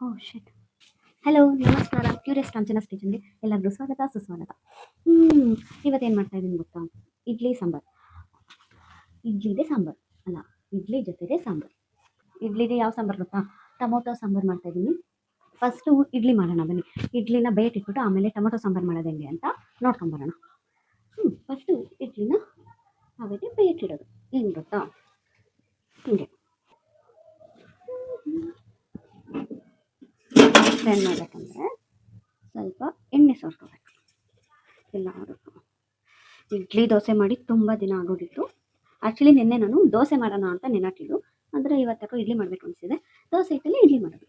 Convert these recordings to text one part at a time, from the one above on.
ಓಹ್ ಶಿಟ್. Hello ನಮಸ್ಕಾರ, curious ಕಾಂಚನಾಸ್ ಕಿಚನ್ಗೆ ಎಲ್ಲರಿಗೂ ಸ್ವಾಗತ ಸುಸ್ವಾಗತ. ಇವತ್ತೇನು ಮಾಡ್ತಾ ಇದ್ದೀನಿ ಗೊತ್ತಾ? ಇಡ್ಲಿ ಸಾಂಬಾರು. ಇಡ್ಲಿಗೆ ಸಾಂಬಾರು ಅಲ್ಲ, ಇಡ್ಲಿ ಜೊತೆಗೆ ಸಾಂಬಾರು. ಇಡ್ಲಿಗೆ ಯಾವ ಸಾಂಬಾರು ಗೊತ್ತಾ? ಟೊಮೊಟೊ ಸಾಂಬಾರು ಮಾಡ್ತಾ ಇದ್ದೀನಿ. ಫಸ್ಟು ಇಡ್ಲಿ ಮಾಡೋಣ ಬನ್ನಿ. ಇಡ್ಲಿನ ಬೇಯಿಟ್ಟಿಟ್ಬಿಟ್ಟು ಆಮೇಲೆ ಟೊಮೊಟೊ ಸಾಂಬಾರು ಮಾಡೋದು ಹೆಂಗೆ ಅಂತ ನೋಡ್ಕೊಂಬರೋಣ. ಫಸ್ಟು ಇಡ್ಲಿನ ಹಾಗೆ ಬೇಯಿಟ್ಟಿಡೋದು. ಏನು ಗೊತ್ತಾ, ಹಿಂಗೆ ಏನು ಮಾಡಬೇಕಂದ್ರೆ ಸ್ವಲ್ಪ ಎಣ್ಣೆ ಸೋರ್ಕೋಬೇಕು ಎಲ್ಲದಕ್ಕೂ. ಇಡ್ಲಿ ದೋಸೆ ಮಾಡಿ ತುಂಬ ದಿನ ಆಗೋಗಿತ್ತು. ಆ್ಯಕ್ಚುಲಿ ನಿನ್ನೆ ನಾನು ದೋಸೆ ಮಾಡೋಣ ಅಂತ ನೆನಟಿದ್ದು, ಅಂದರೆ ಇವತ್ತಕ್ಕೂ ಇಡ್ಲಿ ಮಾಡಬೇಕು ಅನಿಸಿದೆ. ದೋಸೆ ಹಿಟ್ಟಲ್ಲಿ ಇಡ್ಲಿ ಮಾಡೋದು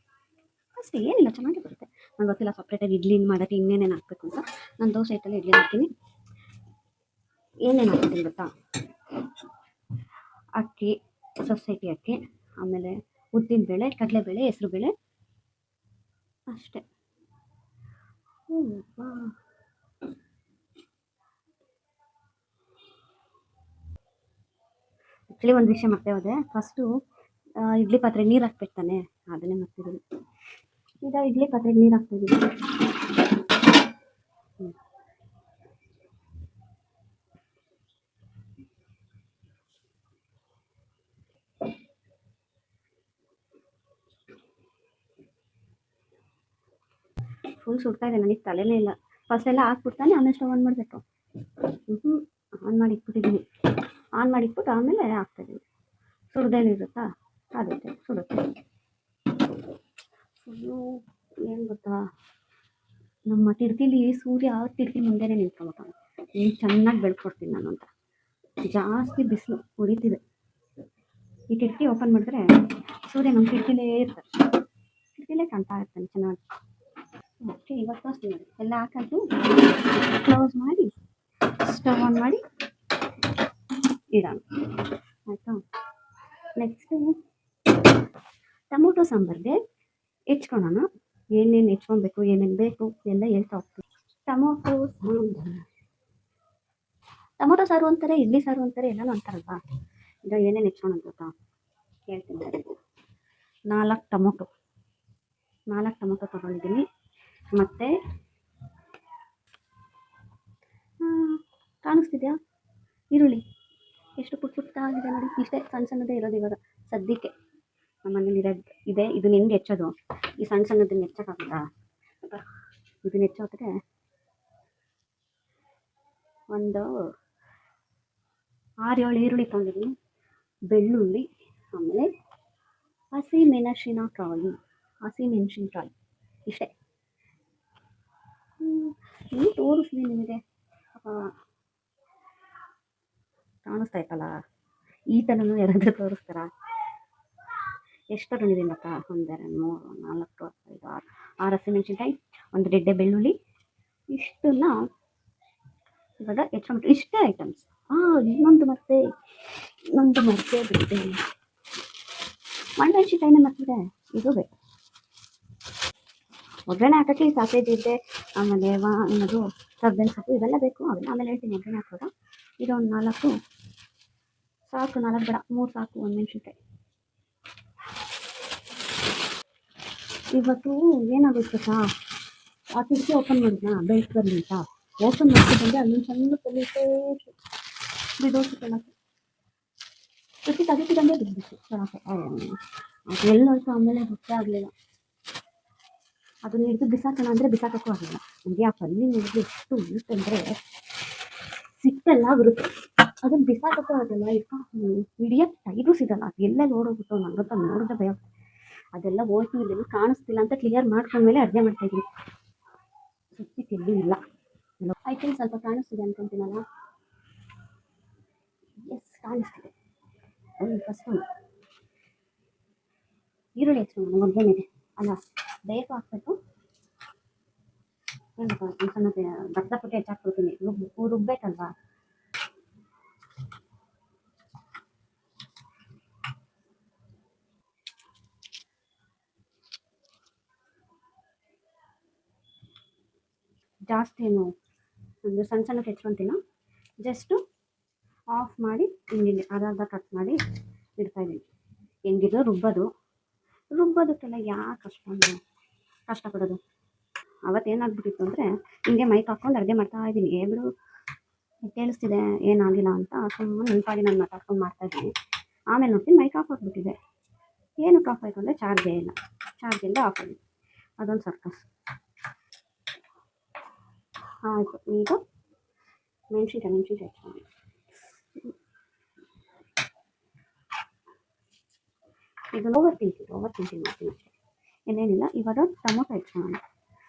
ಅಷ್ಟೇ, ಏನಿಲ್ಲ, ಚೆನ್ನಾಗಿ ಬರುತ್ತೆ. ನಂಗೆ ಗೊತ್ತಿಲ್ಲ ಸಪ್ರೇಟಾಗಿ ಇಡ್ಲಿ ಮಾಡೋಕ್ಕೆ ಇನ್ನೇನೇನು ಹಾಕಬೇಕು ಅಂತ. ನಾನು ದೋಸೆ ಹಿಟ್ಟಲ್ಲಿ ಇಡ್ಲಿ ಮಾಡ್ತೀನಿ. ಏನೇನು ಹಾಕ್ತೀನಿ ಗೊತ್ತಾ? ಅಕ್ಕಿ, ಸೊಸೈಟಿ ಅಕ್ಕಿ, ಆಮೇಲೆ ಉದ್ದಿನಬೇಳೆ, ಕಡಲೆಬೇಳೆ, ಹೆಸರುಬೇಳೆ, ಅಷ್ಟೇ. ಆ್ಯಕ್ಚುಲಿ ಒಂದು ವಿಷಯ ಮರ್ತೇ ಹೋದೆ. ಫಸ್ಟು ಇಡ್ಲಿ ಪಾತ್ರೆ ನೀರು ಹಾಕ್ಬೇಕು ತಾನೆ, ಅದನ್ನೇ ಮರ್ತಿದ್ದೀನಿ. ಈಗ ಇಡ್ಲಿ ಪಾತ್ರೆಗೆ ನೀರು ಹಾಕ್ತಾಯಿದ್ದೀನಿ. ಫುಲ್ ಸುಡ್ತಾ ಇದೆ, ನನಗೆ ತಲೆನೇ ಇಲ್ಲ. ಫಸ್ಟ್ ಎಲ್ಲ ಹಾಕ್ಬಿಡ್ತಾನೆ, ಆಮೇಲೆ ಸ್ಟವ್ ಆನ್ ಮಾಡಬೇಕು. ಆನ್ ಮಾಡಿ ಇಟ್ಬಿಟ್ಟಿದ್ದೀನಿ. ಆನ್ ಮಾಡಿ ಇಟ್ಬಿಟ್ಟು ಆಮೇಲೆ ಹಾಕ್ತಾಯಿದ್ದೀನಿ. ಸುಡ್ದೇನಿರುತ್ತಾ, ಆಗುತ್ತೆ, ಸುಡುತ್ತೆ. ಫುಲ್ಲು ಏನು ಗೊತ್ತಾ, ನಮ್ಮ ಕಿಟಕಿಲಿ ಸೂರ್ಯ ಕಿಟಕಿ ಮುಂದೆನೇ ನಿಂತ್ಕೊಂಡ್ಬಿಟ್ಟಾನೆ. ಏನು ಚೆನ್ನಾಗಿ ಬೆಳ್ಕೊಡ್ತೀನಿ ನಾನು ಅಂತ. ಜಾಸ್ತಿ ಬಿಸಿಲು ಉರಿತಿದೆ. ಈ ಕಿಟಕಿ ಓಪನ್ ಮಾಡಿದ್ರೆ ಸೂರ್ಯ ನಮ್ಮ ಕಿಟಕಿಲೇ ಇರ್ತಾರೆ, ಕಿಟಕಿಲೇ ಕಾಣ್ತಾ ಇರ್ತಾನೆ ಚೆನ್ನಾಗಿ. ಓಕೆ, ಇವತ್ತು ತೋರಿಸ್ತೀನಿ ನೋಡಿ. ಎಲ್ಲ ಹಾಕೊಂಡು ಕ್ಲೋಸ್ ಮಾಡಿ ಸ್ಟವ್ ಆನ್ ಮಾಡಿ ಇಡೋಣ, ಆಯಿತಾ? ನೆಕ್ಸ್ಟು ಟೊಮೊಟೊ ಸಾಂಬಾರಿಗೆ ಹೆಚ್ಕೊಳ್ಳೋಣ. ಏನೇನು ಹೆಚ್ಕೊಬೇಕು, ಏನೇನು ಬೇಕು ಎಲ್ಲ ಹೇಳ್ತಾ ಹೋಗ್ತೀವಿ. ಟೊಮೊಟೊ ಸಾರು ಅಂತಾರೆ, ಇಡ್ಲಿ ಸಾರು ಅಂತಾರೆ, ಎಲ್ಲನೂ ಅಂತಾರಲ್ವಾ. ಈಗ ಏನೇನು ಹೆಚ್ಕೊಳ್ಳೋಣ ಗೊತ್ತಾ ಹೇಳ್ತೀನಿ. 4 ಟೊಮೊಟೊ ತೊಗೊಂಡಿದ್ದೀನಿ. ಮತ್ತು ಕಾಣಿಸ್ತಿದೆಯಾ ಈರುಳ್ಳಿ ಎಷ್ಟು ಪುಟ್ಟಾಗಿದೆ ನೋಡಿ. ಇಷ್ಟೇ ಸಣ್ಣ ಸಣ್ಣದೇ ಇರೋದು ಇವಾಗ ಸದ್ಯಕ್ಕೆ ನಮ್ಮ ಮನೇಲಿ ಇದೆ. ಇದನ್ನ ಹೆಂಗೆ ಹೆಚ್ಚೋದು? ಈ ಸಣ್ಣ ಸಣ್ಣದನ್ನ ಹೆಚ್ಚೋಕ್ಕಾಗುತ್ತಾ? ಇದನ್ನ ಹೆಚ್ಚೋದ್ರೆ ಒಂದು 6-7 ಈರುಳ್ಳಿ ತೊಗೊಂಡಿದ್ದೀನಿ, ಬೆಳ್ಳುಳ್ಳಿ, ಆಮೇಲೆ ಹಸಿಮೆಣಸಿನಕಾಯಿ ಇಷ್ಟೇ. ನೀವು ತೋರಿಸ್ತೀನಿ ನಿಮಗೆ, ಕಾಣಿಸ್ತಾ ಇತ್ತಲ್ಲ, ಈ ಥರನೂ ಯಾರಾದರೂ ತೋರಿಸ್ತಾರ? ಎಷ್ಟು ತೊಗೊಂಡಿದ್ದೀನಿ ಗೊತ್ತಾ? 1 2 3 4 5 6 ಹಸಿಮೆಣಸಿನ್ಕಾಯಿ, 1 ಗೆಡ್ಡೆ ಬೆಳ್ಳುಳ್ಳಿ, ಇಷ್ಟನ್ನ ಇವಾಗ ಹೆಚ್ಚೊಂಬಿಟ್ಟು ಇಷ್ಟೇ ಐಟಮ್ಸ್. ಇನ್ನೊಂದು ಮರ್ತೆ ಬಿಟ್ಟೆ, ಒಣಮೆಣಸಿನ್ಕಾಯಿನ ಮರ್ತಿದೆ, ಇದು ಬೇಕು. ಒಗ್ಗರಣೆ ಹಾಕೋಕ್ಕೆ ಸಾಸೇಜ್ ಇದೆ, ಆಮೇಲೆ ಏನದು ಕರ್ಬೇವಿನ ಸೊಪ್ಪು, ಇವೆಲ್ಲ ಬೇಕು. ಅವೆಲ್ಲ ಆಮೇಲೆ ಹೇಳ್ತೀನಿ ಒಗ್ಗರಣೆ ಹಾಕೋದು. ಇದು ಒಂದು 4 ಸಾಕು, 4 ಬೇಡ, 3 ಸಾಕು ಒಣಮೆಣಸಿನ್ಕಾಯಿ. ಇವತ್ತು ಏನಾಗುತ್ತೆ ಗೊತ್ತಾ, ಆ ಕಿಟಕಿ ಓಪನ್ ಮಾಡಿದ್ನಾ ಬೆಳ್ಕ್ ಬರಲಿ ಅಂತ. ಓಪನ್ ಮಾಡ್ತಿದ್ದಂಗೆ ಅಲ್ಲೊಂದು ಸಣ್ಣ ಕಲಿಕೆ ಬಿಡೋದು ಕೆಳಕ್ಕೆ, ಕಿಟಕಿ ತೆಗಿತಿದ್ದಂಗೆ ಬಿದ್ದುಬಿಟ್ಟು ಕೆಳಕ್ಕೆ. ಅದು ಎಲ್ಲೋಯ್ತು ಆಮೇಲೆ ಗೊತ್ತೇ ಆಗಲಿಲ್ಲ. ಅದನ್ನ ಹಿಡಿದು ಬಿಸಾಕೋಣ ಅಂದರೆ ಬಿಸಾಕೋಕ್ಕೂ ಆಗಿಲ್ಲ. ನನಗೆ ಆ ಪಲ್ಲಿ ನೋಡಿದ್ರೆ ಎಷ್ಟು ಉಳಿತಂದರೆ ಸಿಟ್ಟೆಲ್ಲ ಬರುತ್ತೆ. ಅದನ್ನು ಬಿಸಾಕೋಕ್ಕೂ ಆಗಲ್ಲ, ಹಿಡಿಯೋಕ್ಕೆ ಟೈರು ಸಿಗಲ್ಲ. ಅದೆಲ್ಲ ಓಡೋಗ್ಬಿಟ್ಟು ನನಗಂತ ನೋಡಿದ್ರೆ ಭಯ. ಅದೆಲ್ಲ ಹೋಯ್ತು, ಇದೆಲ್ಲ ಕಾಣಿಸ್ತಿಲ್ಲ ಅಂತ ಕ್ಲಿಯರ್ ಮಾಡ್ಕೊಂಡ್ಮೇಲೆ ಅಡುಗೆ ಮಾಡ್ತಾಯಿದ್ದೀನಿ. ಸದ್ಯಕ್ಕೆ ಎಲ್ಲೂ ಇಲ್ಲ. ಐ ಥಿಂಕ್ ಸ್ವಲ್ಪ ಕಾಣಿಸ್ತಿದೆ ಅನ್ಕೊಂತೀನಲ್ಲ. ಎಸ್, ಕಾಣಿಸ್ತಿದೆ. ಫಸ್ಟ್ ಈರುಳ್ಳಿ ಹೆಚ್ಚು ಒಗ್ಗರಣೆಗೆ ಅಲ್ಲ, ಬೇಗ ಹಾಕ್ಬೇಕು. ಏನಪ್ಪ ಸಣ್ಣ ದಪ್ಪ ಪುಟ್ಟಿ ಹೆಚ್ಚಾಕ್ಬಿಡ್ತೀನಿ, ರುಬ್ಬೇಕಲ್ವಾ. ಜಾಸ್ತಿ ಏನು ಅಂದರೆ ಸಣ್ಣಕ್ಕೆ ಹೆಚ್ಕೊತೀನೋ, ಜಸ್ಟು ಆಫ್ ಮಾಡಿ ಹಿಂಗೆ ಅರ್ಧ ಕಟ್ ಮಾಡಿ ಇಡ್ತಾಯಿದ್ದೀನಿ. ಹೆಂಗಿದ್ರು ರುಬ್ಬೋದಕ್ಕೆಲ್ಲ ಯಾಕೆ ಅಷ್ಟೊಂದು ಕಷ್ಟಪಡೋದು. ಅವತ್ತೇನಾಗ್ಬಿಟ್ಟಿತ್ತು ಅಂದರೆ ಹಿಂಗೆ ಮೈಕ್ ಹಾಕ್ಕೊಂಡು ಅಡುಗೆ ಮಾಡ್ತಾ ಇದ್ದೀನಿ, ಬಿಡು ಕೇಳಿಸ್ತಿದೆ ಏನಾಗಿಲ್ಲ ಅಂತ ಸುಮ್ಮನೆ ನನ್ನ ಪಾಡಿ ನಾನು ಮಾತಾಡ್ಕೊಂಡು ಮಾಡ್ತಾಯಿದ್ದೀನಿ. ಆಮೇಲೆ ನೋಡ್ತೀನಿ ಮೈಕ್ ಆಫ್ ಆಗಿಬಿಟ್ಟಿದೆ. ಏನಕ್ಕೆ ಆಫ್ ಆಯಿತು ಅಂದರೆ ಚಾರ್ಜೇ ಇಲ್ಲ, ಚಾರ್ಜಿಂದ ಆಫ್ ಆಗಿದೆ. ಅದೊಂದು ಸರ್ಕಸ್. ಆಯಿತು, ಈಗ ಮೆಣಸಿನ್ಕಾಯಿ ಹೆಚ್ಚೋಣ. ಇದು ಓವರ್ ತಿಂಕಿಂಗ್ ಮಾಡ್ತೀನಿ ಅಷ್ಟೇ, ಇನ್ನೇನಿಲ್ಲ. ಇವಾಗ ಟೊಮೊಟೊ ಹೆಚ್ಚೋಣ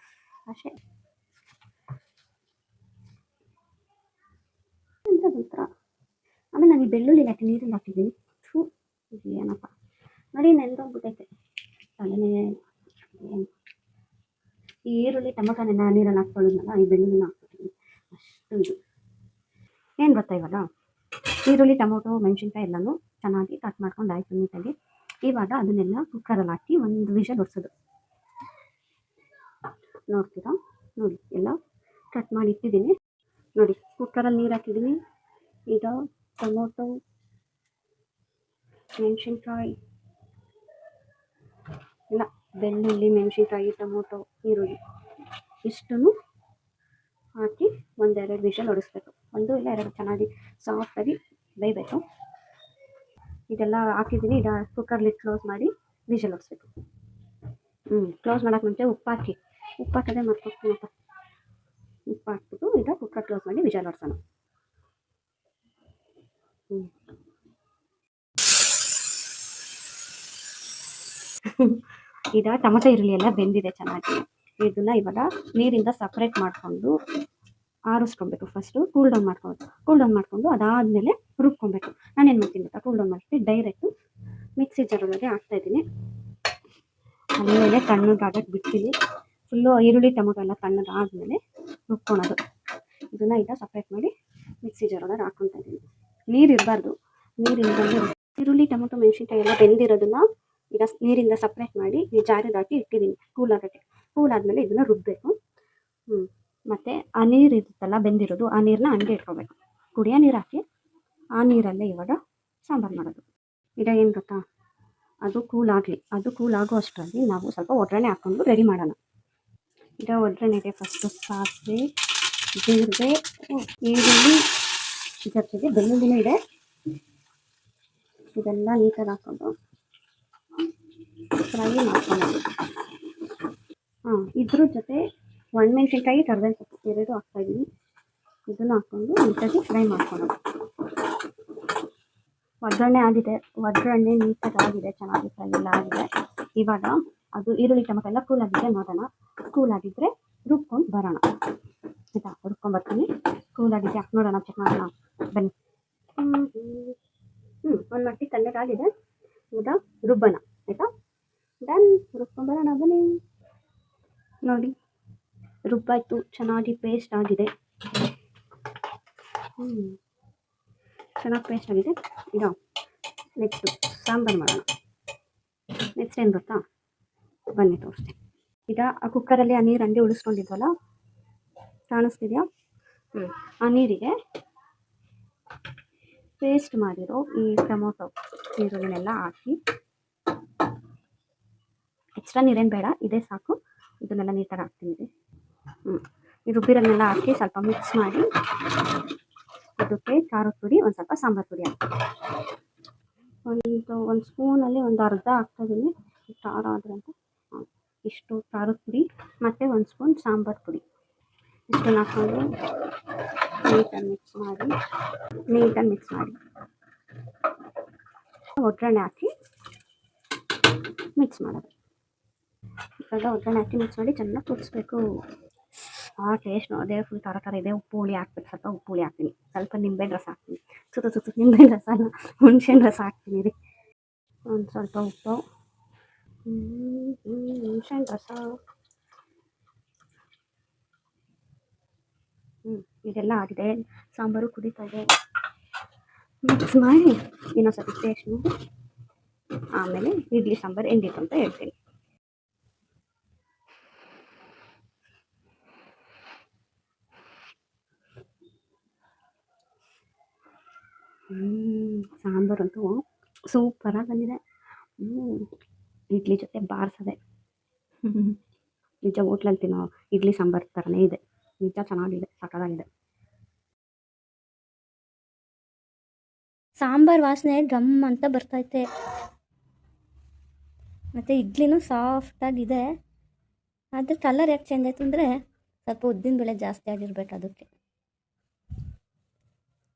ಅಷ್ಟೇ. ಒಂಥರ ಆಮೇಲೆ ನಾನು ಈ ಬೆಳ್ಳುಳ್ಳಿ ಹಾಕಿ ನೀರಲ್ಲಿ ಹಾಕಿದ್ದೀನಿ. ಏನಪ್ಪ ನೋಡಿ ನೆನೆದೋಗ್ಬಿಟ್ಟೈತೆ ತಲೆನೇ. ಈ ಈರುಳ್ಳಿ ಟೊಮೊಟೊನೆಲ್ಲ ನೀರಲ್ಲಿ ಹಾಕ್ಕೊಳ್ಳೋದಲ್ಲ, ಈ ಬೆಳ್ಳುಳ್ಳಿನ ಹಾಕ್ಬಿಟ್ಟಿದ್ದೀನಿ ಅಷ್ಟು. ಇದು ಏನು ಗೊತ್ತಾ, ಇವಾಗ ಈರುಳ್ಳಿ ಟೊಮೊಟೊ ಮೆಣಸಿನ್ಕಾಯಿ ಎಲ್ಲನೂ ಚೆನ್ನಾಗಿ ಕಟ್ ಮಾಡ್ಕೊಂಡು ಆಯಿತು ನೀಟಾಗಿ. ಇವಾಗ ಅದನ್ನೆಲ್ಲ ಕುಕ್ಕರಲ್ಲಿ ಹಾಕಿ ಒಂದು ವಿಷಲ್ ಹೊಡ್ಸೋದು. ನೋಡ್ತೀರಾ, ನೋಡಿ ಎಲ್ಲ ಕಟ್ ಮಾಡಿ ಇಟ್ಟಿದ್ದೀನಿ. ನೋಡಿ ಕುಕ್ಕರಲ್ಲಿ ನೀರು ಹಾಕಿದ್ದೀನಿ. ಈಗ ಟೊಮೊಟೊ, ಮೆಣಸಿನ್ಕಾಯಿ ಎಲ್ಲ, ಬೆಳ್ಳುಳ್ಳಿ, ಮೆಣಸಿನ್ಕಾಯಿ, ಟೊಮೊಟೊ, ಈರುಳ್ಳಿ ಇಷ್ಟನ್ನು ಹಾಕಿ ಒಂದೆರಡು ವಿಷಲ್ ಹೊಡಿಸ್ಬೇಕು. 1 ಇಲ್ಲ 2 ಚೆನ್ನಾಗಿ ಸಾಫ್ಟಾಗಿ ಬೇಯಬೇಕು. ಇದೆಲ್ಲ ಹಾಕಿದ್ದೀನಿ. ಈಗ ಕುಕ್ಕರ್ ಲಿಡ್ ಕ್ಲೋಸ್ ಮಾಡಿ ವಿಷಲ್ ಹೊಡಿಸ್ಬೇಕು. ಕ್ಲೋಸ್ ಮಾಡೋಕ್ಕೆ ಮುಂಚೆ ಉಪ್ಪು ಹಾಕದೆ ಮರ್ತೋಗ್ತೀನಪ್ಪ. ಉಪ್ಪು ಹಾಕ್ಬಿಟ್ಟು ಈಗ ಕುಕ್ಕರ್ ಕ್ಲೋಸ್ ಮಾಡಿ ವಿಷಲ್ ಹೊಡ್ಸೋಣ. ಈಗ ಟೊಮೊಟೊ ಈರುಳ್ಳಿ ಎಲ್ಲ ಬೆಂದಿದೆ ಚೆನ್ನಾಗಿ. ಇದನ್ನ ಇವಾಗ ನೀರಿಂದ ಸಪ್ರೇಟ್ ಮಾಡಿಕೊಂಡು ಆರಿಸ್ಕೊಬೇಕು. ಫಸ್ಟು ಕೂಲ್ ಡೌನ್ ಮಾಡ್ಕೊಂಡು ಅದಾದಮೇಲೆ ರುಬ್ಕೊಬೇಕು. ನಾನೇನು ಮಾಡ್ತೀನಿ ಗೊತ್ತಾ, ಕೂಲ್ ಡೌನ್ ಮಾಡಿಬಿಟ್ಟು ಡೈರೆಕ್ಟು ಮಿಕ್ಸಿ ಜಾರೊಳಗೆ ಹಾಕ್ತಾಯಿದ್ದೀನಿ. ಆಮೇಲೆ ತಣ್ಣಗಾಗಕ್ಕೆ ಬಿಡ್ತೀನಿ. ಫುಲ್ಲು ಈರುಳ್ಳಿ ಟೊಮೊಟೊ ಎಲ್ಲ ತಣ್ಣಗಾದ್ಮೇಲೆ ರುಬ್ಕೊಳೋದು. ಇದನ್ನು ಈಗ ಸಪ್ರೇಟ್ ಮಾಡಿ ಮಿಕ್ಸಿ ಜಾರೊಳಗೆ ಹಾಕ್ಕೊತಾ ಇದ್ದೀನಿ. ನೀರು ಇರಬಾರ್ದು, ನೀರಿಲ್ಲದಂಗೆ ಈರುಳ್ಳಿ ಟೊಮೊಟೊ ಮೆಣಸಿನ್ಕಾಯಿ ಎಲ್ಲ ಬೆಂದಿರೋದನ್ನು ಈಗ ನೀರಿಂದ ಸಪ್ರೇಟ್ ಮಾಡಿ ಈ ಜಾರಿಗೆ ಹಾಕಿ ಇಟ್ಟಿದ್ದೀನಿ ಕೂಲ್ ಆದಮೇಲೆ ಇದನ್ನು ರುಬ್ಬಬೇಕು. ಮತ್ತು ಆ ನೀರು ಇರುತ್ತಲ್ಲ ಬೆಂದಿರೋದು, ಆ ನೀರನ್ನ ಹಂಗೆ ಇಟ್ಕೋಬೇಕು. ಕುಡಿಯೋ ನೀರು ಹಾಕಿ ಆ ನೀರಲ್ಲೇ ಇವಾಗ ಸಾಂಬಾರು ಮಾಡೋದು. ಈಗ ಏನು ಗೊತ್ತಾ, ಅದು ಕೂಲ್ ಆಗೋ ಅಷ್ಟರಲ್ಲಿ ನಾವು ಸ್ವಲ್ಪ ಒಗ್ಗರಣೆ ಹಾಕ್ಕೊಂಡು ರೆಡಿ ಮಾಡೋಣ. ಈಗ ಒಗ್ಗರಣೆಗೆ ಫಸ್ಟು ಸಾಸಿವೆ, ಜೀರಿಗೆ, ಈರುಳ್ಳಿ, ಜೊತೆಗೆ ಬೆಳ್ಳುಳ್ಳಿನೂ ಇದೆ. ಇದೆಲ್ಲ ನೀಟಾಗಿ ಹಾಕ್ಕೊಂಡು ಫ್ರೈ ಮಾಡ್ಕೊಳ್ಳೋದು. ಇದ್ರ ಜೊತೆ ಒಣಮೆಣಸಿನ್ಕಾಯಿ, ಕರಿಬೇವು ಸೊಪ್ಪು 2 ಹಾಕ್ತಾಯಿದ್ದೀನಿ. ಇದನ್ನು ಹಾಕ್ಕೊಂಡು ನೀಟಾಗಿ ಫ್ರೈ ಮಾಡ್ಕೊಳ್ಳೋದು. ಒಗ್ಗರಣೆ ನೀಟಾಗಿ ಆಗಿದೆ, ಚೆನ್ನಾಗಿ ಫ್ರೈ ಎಲ್ಲ ಆಗಿದೆ. ಇವಾಗ ಅದು ಈರುಳ್ಳಿ ಟೊಮೊಟೊ ಎಲ್ಲ ಕೂಲ್ ಆಗಿದೆ ನೋಡೋಣ. ಕೂಲ್ ಆಗಿದ್ದರೆ ರುಬ್ಕೊಂಡು ಬರೋಣ. ಆಯಿತಾ, ರುಬ್ಕೊಂಬರ್ತೀನಿ. ಕೂಲ್ ಆಗಿದೆ ನೋಡೋಣ, ಚೆಕ್ ಮಾಡೋಣ ಬನ್ನಿ. ಒಂದು ಮಟ್ಟಿಗೆ ತಣ್ಣಗಾಗಿದೆ. ಈಗ ರುಬ್ಬನ ಆಯಿತಾ, ಡನ್. ರುಬ್ಕೊಂಬರೋಣ ಬನ್ನಿ. ನೋಡಿ ರುಬ್ಬಾಯಿತು, ಚೆನ್ನಾಗಿ ಪೇಸ್ಟ್ ಆಗಿದೆ. ಚೆನ್ನಾಗಿ ಪೇಸ್ಟ್ ಆಗಿದೆ. ಈಗ ನೆಕ್ಸ್ಟು ಸಾಂಬಾರು ಮಾಡೋಣ. ನೆಕ್ಸ್ಟ್ ಏನು ಗೊತ್ತಾ, ಬನ್ನಿ ತೋರಿಸ್ತೀನಿ. ಈಗ ಆ ಕುಕ್ಕರಲ್ಲಿ ಆ ನೀರು ಹಂಗೆ ಉಳಿಸ್ಕೊಂಡಿದ್ವಲ್ಲ, ಕಾಣಿಸ್ತಿದೆಯಾ? ಆ ನೀರಿಗೆ ಪೇಸ್ಟ್ ಮಾಡಿರೋ ಈ ಟೊಮೊಟೊ ಈರುಳ್ಳಿನೆಲ್ಲ ಹಾಕಿ, ಎಕ್ಸ್ಟ್ರಾ ನೀರೇನು ಬೇಡ, ಇದೇ ಸಾಕು. ಇದನ್ನೆಲ್ಲ ನೀಟಾಗಿ ಹಾಕ್ತೀನಿ. ಈ ರುಬ್ಬಿರೋದನ್ನೆಲ್ಲ ಹಾಕಿ ಸ್ವಲ್ಪ ಮಿಕ್ಸ್ ಮಾಡಿ, ಅದಕ್ಕೆ ಖಾರದ ಪುಡಿ, ಒಂದು ಸ್ವಲ್ಪ ಸಾಂಬಾರು ಪುಡಿ ಹಾಕ್ತೀನಿ. ಒಂದು ಸ್ಪೂನಲ್ಲಿ ಒಂದು ಅರ್ಧ ಹಾಕ್ತಾಯಿದ್ದೀನಿ, ಖಾರ ಆದರೆ ಅಂತ. ಇಷ್ಟು ಖಾರದ ಪುಡಿ ಮತ್ತು 1 ಸ್ಪೂನ್ ಸಾಂಬಾರು ಪುಡಿ, ಇಷ್ಟನ್ನು ಹಾಕ್ಕೊಂಡು ನೀಟಾಗಿ ಮಿಕ್ಸ್ ಮಾಡಿ ಒಗ್ಗರಣೆ ಹಾಕಿ ಮಿಕ್ಸ್ ಮಾಡೋದು. ಇವಾಗ ಒಗ್ಗರಣೆ ಹಾಕಿ ಮಿಕ್ಸ್ ಮಾಡಿ ಚೆನ್ನಾಗಿ ಕುದಿಸ್ಬೇಕು. ಆ ಟೇಸ್ಟ್ ಅದೇ ಫುಲ್ ಥರ ಇದೆ. ಉಪ್ಪು ಹುಳಿ ಹಾಕ್ಬೇಕು, ಸ್ವಲ್ಪ ಉಪ್ಪು ಹುಳಿ ಹಾಕ್ತೀನಿ. ಸ್ವಲ್ಪ ನಿಂಬೆಹಣ್ಣು ರಸ ಹಾಕ್ತೀನಿ. ನಿಂಬೆಹಣ್ಣು ರಸ ಅಲ್ಲ, ಹುಣಸೆಹಣ್ಣು ರಸ ಹಾಕ್ತೀನಿ ರೀ. ಒಂದು ಸ್ವಲ್ಪ ಉಪ್ಪು, ಹುಣಸೆಹಣ್ಣು ರಸ, ಇದೆಲ್ಲ ಆಗಿದೆ. ಸಾಂಬಾರು ಕುದೀತಾ ಇದೆ. ಮಿಕ್ಸ್ ಮಾಡಿ ಇನ್ನೊಂದು ಸ್ವಲ್ಪ ಟೇಸ್ಟ್ ನೋಡಿ ಆಮೇಲೆ ಇಡ್ಲಿ ಸಾಂಬಾರು ಹೆಂಗಿತ್ತು ಅಂತ ಹೇಳ್ತೀನಿ. ಸಾಂಬಾರಂತೂ ಸೂಪರಾಗಿ ಬಂದಿದೆ. ಇಡ್ಲಿ ಜೊತೆ ಬಾರಿಸದೆ. ನಿಜ ಹೋಟ್ಲಲ್ಲಿ ತಿನ್ನೋ ಇಡ್ಲಿ ಸಾಂಬಾರು ಥರನೇ ಇದೆ. ನಿಜ ಚೆನ್ನಾಗಿದೆ, ಸಖತ್ತಾಗಿದೆ. ಸಾಂಬಾರ್ ವಾಸನೆ ಘಮ್ ಅಂತ ಬರ್ತೈತೆ. ಮತ್ತು ಇಡ್ಲಿನೂ ಸಾಫ್ಟಾಗಿದೆ. ಆದರೆ ಕಲರ್ ಯಾಕೆ ಚೇಂಜ್ ಆಯ್ತು ಅಂದರೆ ಸ್ವಲ್ಪ ಉದ್ದಿನ ಬೇಳೆ ಜಾಸ್ತಿ ಆಗಿರ್ಬೇಕು ಅದಕ್ಕೆ.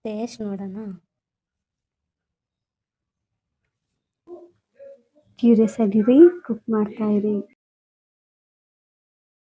ಟೇಸ್ಟ್ ನೋಡೋಣ. ಕ್ಯೂರಿಯಸ್ ಆಗಿರಿ, ಕುಕ್ ಮಾಡ್ತಾ ಇರಿ.